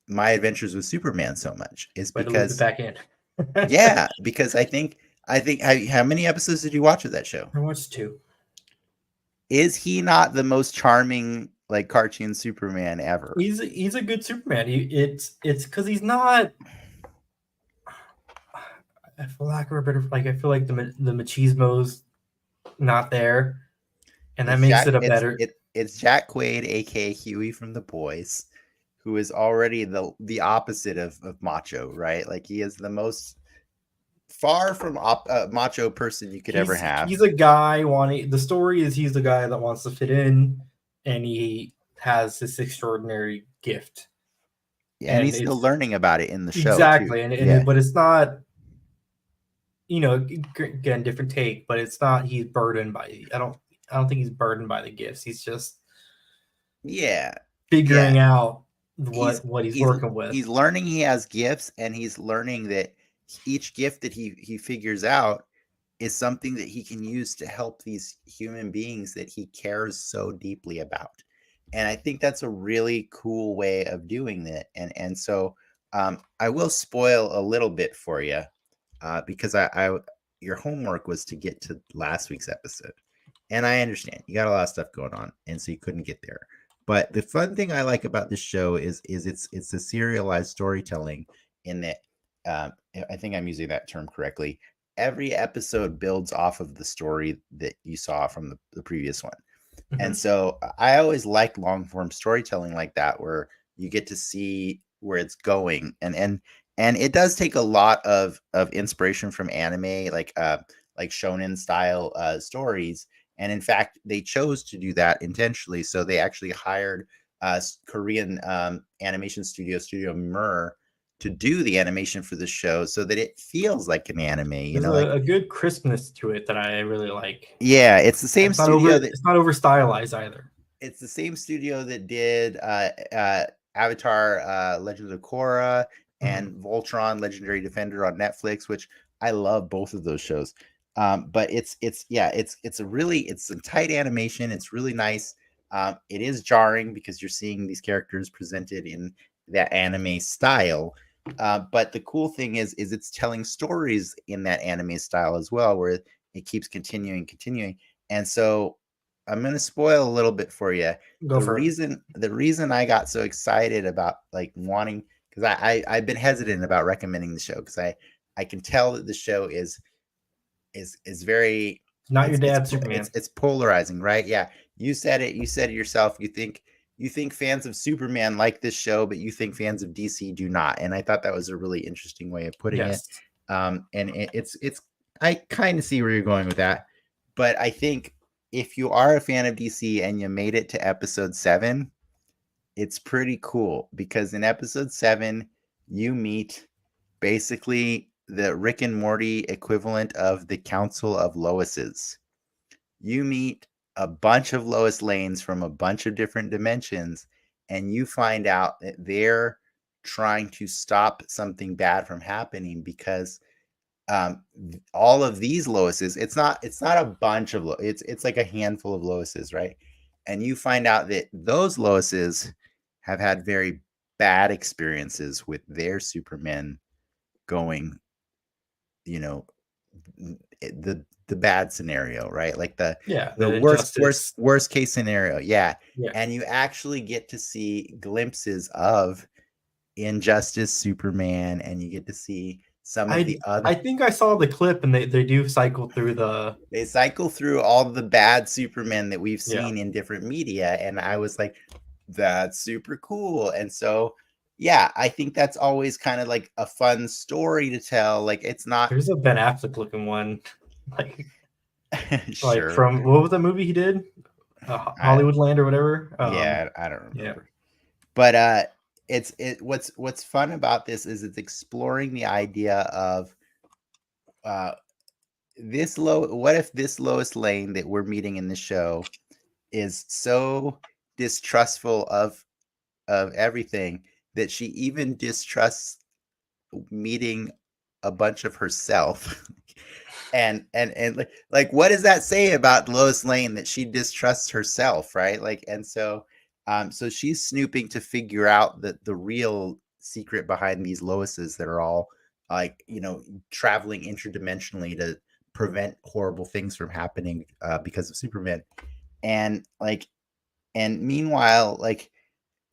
My Adventures with Superman so much, is because back in. yeah, because I think how many episodes did you watch of that show? I watched 2. Is he not the most charming, like, cartoon Superman ever? He's a good Superman. It's because he's not, for lack of a better, like, I feel like the machismo's not there, and that makes it a better. It's Jack Quaid, aka Huey from The Boys, who is already the opposite of macho, right? Like, he is the most far from macho person you could ever have. He's a guy the story is he's the guy that wants to fit in, and he has this extraordinary gift. Yeah, and he's still learning about it in the show. Exactly, but it's not, again, different take, but it's not he's burdened by, I don't think he's burdened by the gifts. He's just figuring out what he's working with. He's learning he has gifts, and he's learning that each gift that he figures out is something that he can use to help these human beings that he cares so deeply about. And I think that's a really cool way of doing that. And so I will spoil a little bit for you because your homework was to get to last week's episode. And I understand you got a lot of stuff going on, and so you couldn't get there. But the fun thing I like about this show is it's a serialized storytelling, in that I think I'm using that term correctly. Every episode builds off of the story that you saw from the previous one. And so I always like long form storytelling like that, where you get to see where it's going. And it does take a lot of inspiration from anime, like shonen style stories. And in fact, they chose to do that intentionally. So they actually hired Korean animation studio Mir to do the animation for the show, so that it feels like an anime. There's a good crispness to it that I really like. Yeah, it's the same studio. It's not over stylized either. It's the same studio that did Avatar, Legend of Korra, and Voltron, Legendary Defender on Netflix, which I love both of those shows. But it's a tight animation. It's really nice. It is jarring because you're seeing these characters presented in that anime style. But the cool thing is it's telling stories in that anime style as well, where it keeps continuing. And so I'm going to spoil a little bit for you. Go for it. The reason I got so excited about like wanting, because I've been hesitant about recommending the show, because I can tell that the show is very, Not your dad, Superman. it's polarizing, right? Yeah, you said it yourself. You think fans of Superman like this show, but you think fans of DC do not. And I thought that was a really interesting way of putting it. Yes. And it's I kind of see where you're going with that, but I think if you are a fan of DC and you made it to episode 7, it's pretty cool, because in episode 7 you meet basically the Rick and Morty equivalent of the Council of Loises. You meet a bunch of Lois Lanes from a bunch of different dimensions, and you find out that they're trying to stop something bad from happening, because all of these Loises, it's not a bunch of it's like a handful of Loises, right? And you find out that those Loises have had very bad experiences with their Supermen going, the bad scenario, right? Like the worst case scenario. Yeah. And you actually get to see glimpses of Injustice Superman, and you get to see some of the other. I think I saw the clip, and they do cycle through all the bad Supermen that we've seen in different media, and I was like, that's super cool. And so yeah, I think that's always kind of like a fun story to tell. Like, it's not. There's a Ben Affleck looking one, like sure. Like from what was that movie he did? Hollywoodland or whatever. Yeah, I don't remember. Yeah. But what's fun about this is it's exploring the idea of what if this Lois Lane that we're meeting in the show is so distrustful of everything that she even distrusts meeting a bunch of herself. and like what does that say about Lois Lane, that she distrusts herself, right? Like, and so she's snooping to figure out the real secret behind these Loises that are all like, traveling interdimensionally to prevent horrible things from happening because of Superman. And meanwhile, like,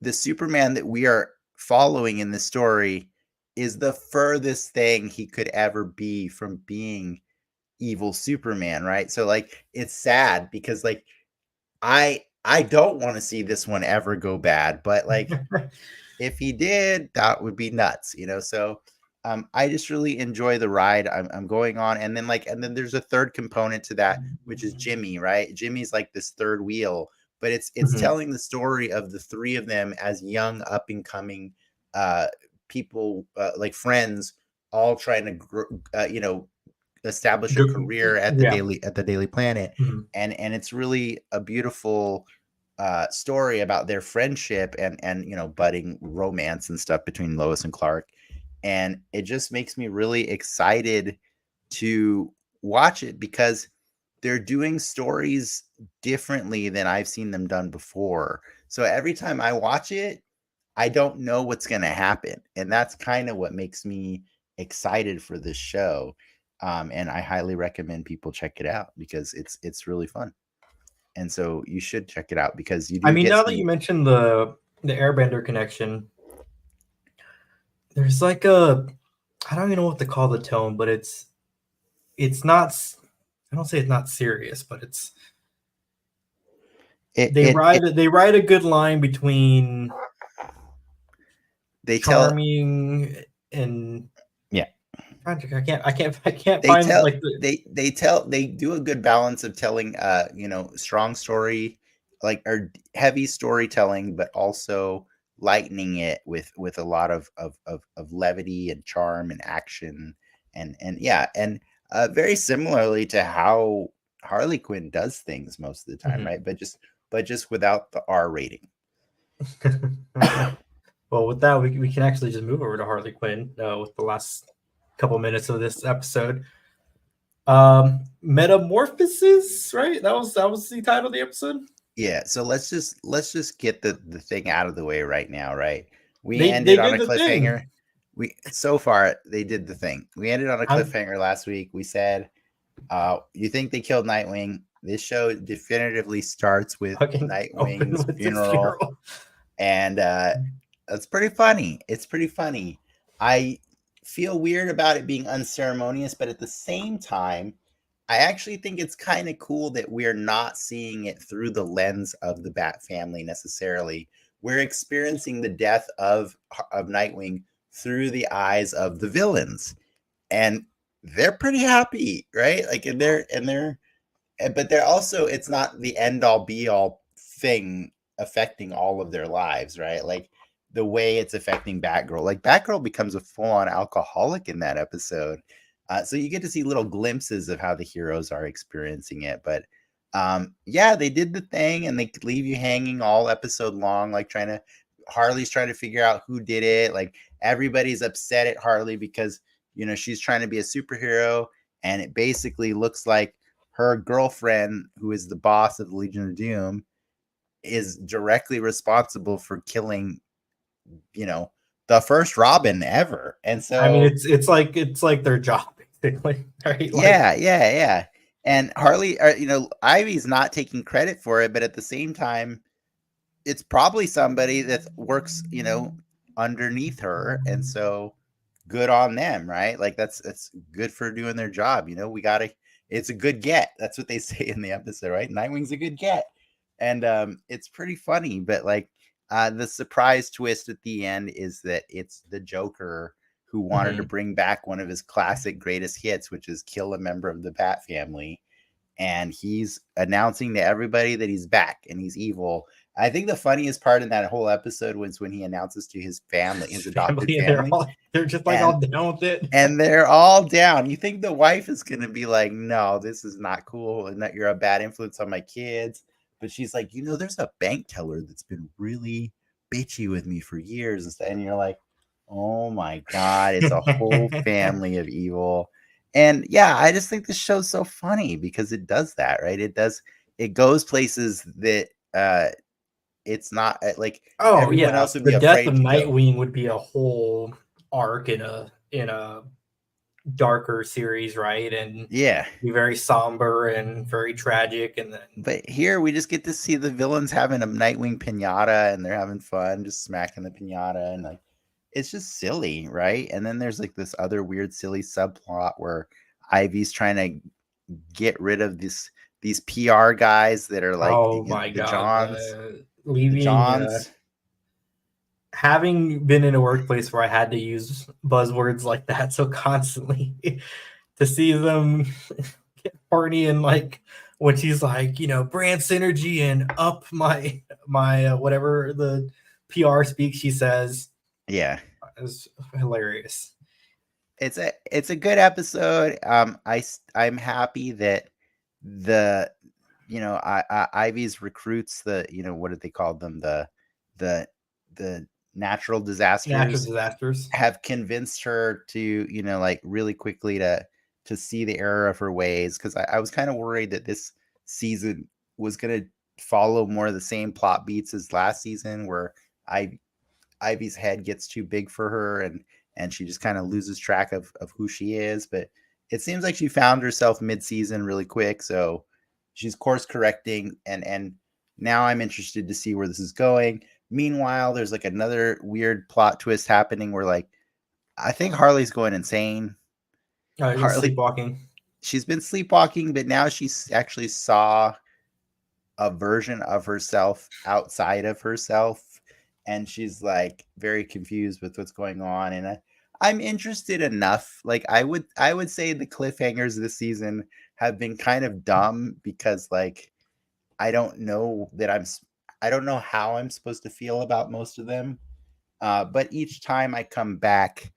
the Superman that we are following in the story is the furthest thing he could ever be from being evil Superman, right? So like, it's sad because like I don't want to see this one ever go bad, but like if he did, that would be nuts, so I just really enjoy the ride I'm going on. And then there's a third component to that, which is Jimmy, right? Jimmy's like this third wheel, but it's telling the story of the three of them as young up and coming people, like friends, all trying to establish a career at the Daily Planet. And it's really a beautiful story about their friendship and budding romance and stuff between Lois and Clark. And it just makes me really excited to watch it, because they're doing stories differently than I've seen them done before. So every time I watch it, I don't know what's going to happen. And that's kind of what makes me excited for this show. And I highly recommend people check it out, because it's really fun. And so you should check it out, because you do. I mean, now that you mentioned the Airbender connection, there's like I don't even know what to call the tone, but it's not. I don't say it's not serious, but they ride a good line between charming and I can't find like they do a good balance of telling strong story, like, or heavy storytelling, but also lightening it with a lot of levity and charm and action and very similarly to how Harley Quinn does things most of the time, right? But just without the R rating. Well, with that, we can actually just move over to Harley Quinn with the last couple minutes of this episode. Metamorphosis, right? That was the title of the episode. Yeah, so let's just get the thing out of the way right now, right? We They ended on did a the thing. cliffhanger. We so far they did the thing. We ended on a I'm cliffhanger last week. We said, you think they killed Nightwing? This show definitively starts with fucking open Nightwing's with his funeral, funeral. and it's pretty funny. It's pretty funny. I feel weird about it being unceremonious, but at the same time, I actually think it's kind of cool that we're not seeing it through the lens of the Bat family necessarily. We're experiencing the death of Nightwing through the eyes of the villains, and they're pretty happy, right? Like, but they're also, it's not the end all be all thing affecting all of their lives, right? Like the way it's affecting Batgirl. Like Batgirl becomes a full-on alcoholic in that episode. So you get to see little glimpses of how the heroes are experiencing it. But yeah, they did the thing, and they could leave you hanging all episode long, like Harley's trying to figure out who did it. Like everybody's upset at Harley because she's trying to be a superhero, and it basically looks like her girlfriend, who is the boss of the Legion of Doom, is directly responsible for killing, the first Robin ever. And I mean, so it's like their job, basically, right? Like, yeah. And Harley, Ivy's not taking credit for it, but at the same time, it's probably somebody that works, underneath her. And so good on them, right? Like that's good for doing their job. It's a good get. That's what they say in the episode, right? Nightwing's a good get. And it's pretty funny, but like the surprise twist at the end is that it's the Joker who wanted to bring back one of his classic greatest hits, which is kill a member of the Bat family. And he's announcing to everybody that he's back and he's evil. I think the funniest part in that whole episode was when he announces to his family, his adopted family, they're just like all down with it. and they're all down. You think the wife is going to be like, no, this is not cool, and that you're a bad influence on my kids. But she's like, there's a bank teller that's been really bitchy with me for years. And you're like, oh my God, it's a whole family of evil. And yeah, I just think this show's so funny because it does that, right? It goes places that it's not like everyone else would be the death of afraid to go. Nightwing would be a whole arc in a darker series, right? And Yeah, be very somber and very tragic. And then, but here we just get to see the villains having a Nightwing pinata, and they're having fun, just smacking the pinata, and like it's just silly, right? And then there's like this other weird, silly subplot where Ivy's trying to get rid of these PR guys that are like oh my the God, Johns. Having been in a workplace where I had to use buzzwords like that so constantly, to see them get partying, like when she's like, brand synergy and up my whatever the PR speak she says. Yeah, It's hilarious. it's a good episode. I'm happy that the Ivy's recruits, the what did they call them, the natural disasters have convinced her to like really quickly to see the error of her ways, because I was kind of worried that this season was going to follow more of the same plot beats as last season, where Ivy's head gets too big for her and she just kind of loses track of who she is. But it seems like she found herself mid-season really quick, so she's course correcting, and now I'm interested to see where this is going. Meanwhile, there's like another weird plot twist happening where like I think Harley's going insane. Harley sleepwalking. She's been sleepwalking, but now she actually saw a version of herself outside of herself, and she's like very confused with what's going on. And I'm interested enough. Like I would say the cliffhangers this season have been kind of dumb, because like I don't know how I'm supposed to feel about most of them. But each time I come back,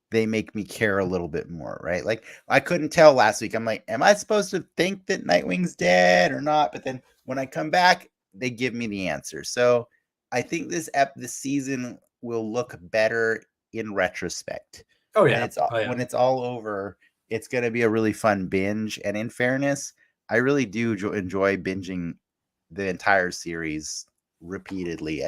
they make me care a little bit more, right? Like I couldn't tell last week. I'm like, am I supposed to think that Nightwing's dead or not? But then when I come back, they give me the answer. So I think this season will look better in retrospect. Oh yeah. When it's all over, it's going to be a really fun binge. And in fairness, I really do enjoy binging the entire series repeatedly.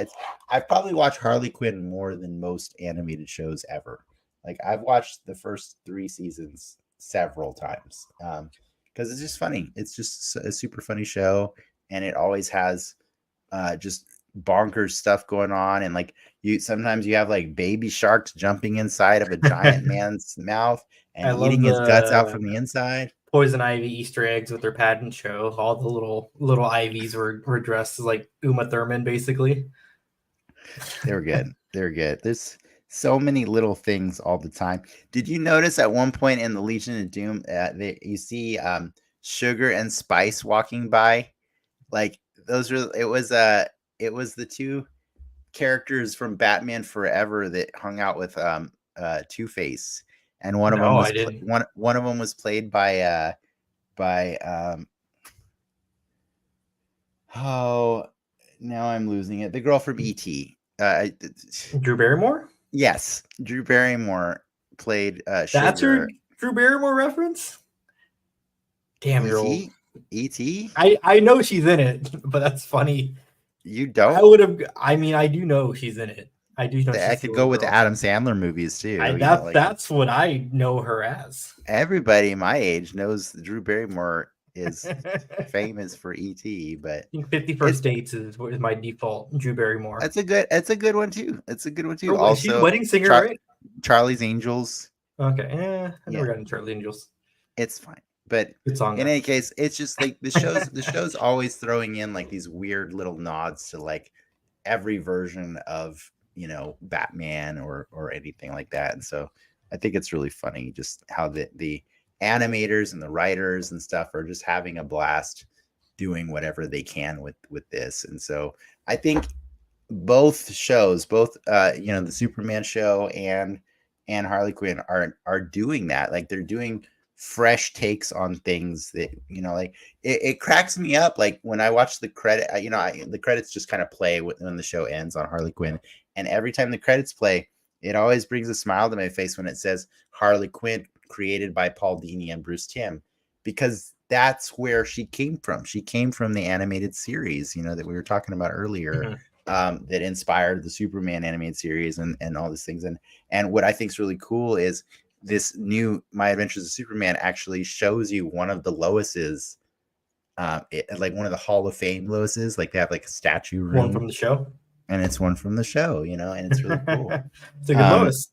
I've probably watched Harley Quinn more than most animated shows ever. Like I've watched the first 3 seasons several times because it's just funny. It's just a super funny show, and it always has just bonkers stuff going on. And like sometimes you have like baby sharks jumping inside of a giant man's mouth I and love eating his guts out the from the inside. Poison Ivy Easter eggs with their patent show. All the little Ivies were dressed as like Uma Thurman, basically. They were good. They're good. There's so many little things all the time. Did you notice at one point in the Legion of Doom, you see Sugar and Spice walking by? Like those were. It was the 2 characters from Batman Forever that hung out with Two-Face, and one of them No, was I didn't. one of them was played by oh, now I'm losing it. The girl from E.T. Drew Barrymore? Yes, Drew Barrymore played That's your Sugar. Drew Barrymore reference? Damn, you're old. E.T. I know she's in it, but that's funny. You don't? I would have. I mean, I do know she's in it. I do know. I could go with the Adam Sandler movies too. That's what I know her as. Everybody my age knows Drew Barrymore is famous for E.T. But I think 51st Dates is my default. Drew Barrymore. It's a good one too. It's a good one too. Oh, also, she's a wedding singer, right? Charlie's Angels. Okay, I never got into Charlie's Angels. It's fine, but good song. In any case, it's just like the show's always throwing in like these weird little nods to like every version of Batman or anything like that, and so I think it's really funny just how the animators and the writers and stuff are just having a blast doing whatever they can with this. And so I think both shows, the Superman show and Harley Quinn are doing that. Like they're doing fresh takes on things that like it cracks me up. Like when I watch the credit, the credits just kind of play when the show ends on Harley Quinn, and every time the credits play, it always brings a smile to my face when it says Harley Quinn created by Paul Dini and Bruce Timm, because that's where she came from. She came from the animated series, that we were talking about earlier, that inspired the Superman animated series and all these things. And what I think is really cool is this new My Adventures of Superman actually shows you one of the Loises, like one of the Hall of Fame Loises. Like they have like a statue room. One from the show. And it's one from the show, and it's really cool. It's a good Lois.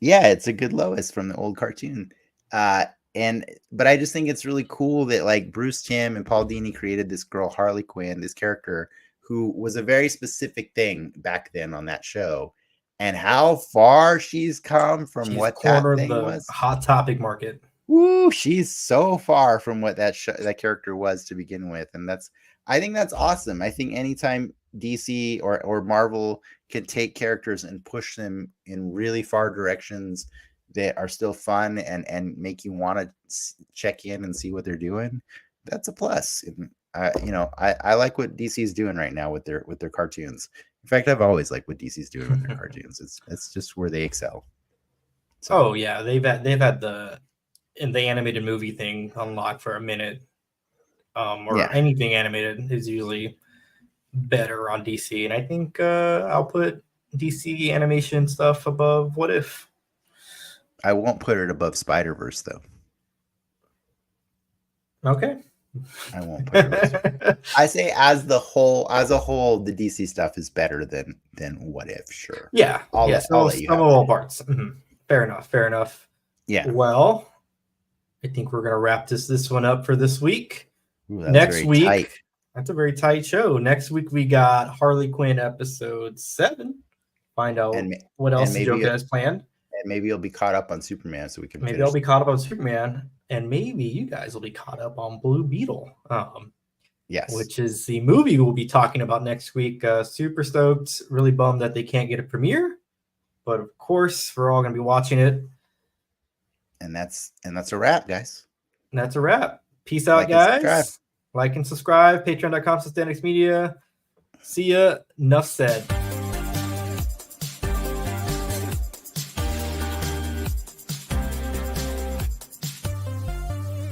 Yeah, it's a good Lois from the old cartoon. But I just think it's really cool that like Bruce Timm and Paul Dini created this girl Harley Quinn, this character who was a very specific thing back then on that show, and how far she's come from what that thing was. Hot Topic market. Woo, she's so far from what that character was to begin with, and I think that's awesome. I think anytime DC or Marvel can take characters and push them in really far directions that are still fun and make you want to check in and see what they're doing, that's a plus. And, I like what DC is doing right now with their cartoons. In fact, I've always liked what DC's doing with their cartoons. It's just where they excel. So. Oh yeah, they've had the animated movie thing unlocked for a minute. Anything animated is usually better on DC, and I think I'll put DC animation stuff above What If. I won't put it above Spider-Verse though. Okay. I won't put it. I say as a whole, the DC stuff is better than What If. Sure. Yeah. I'll let you have all parts. Mm-hmm. Fair enough. Yeah. Well, I think we're gonna wrap this one up for this week. Ooh, next week, tight. That's a very tight show. Next week we got Harley Quinn episode 7. Find out what else the Joker has planned. And maybe you'll be caught up on Superman, so we can. Maybe I'll be caught up on Superman, and maybe you guys will be caught up on Blue Beetle. Yes, which is the movie we'll be talking about next week. Super stoked. Really bummed that they can't get a premiere, but of course we're all going to be watching it. And that's a wrap, guys. And that's a wrap. Peace out, guys. Like and subscribe. Patreon.com/DanXmedia. See ya. Enough said.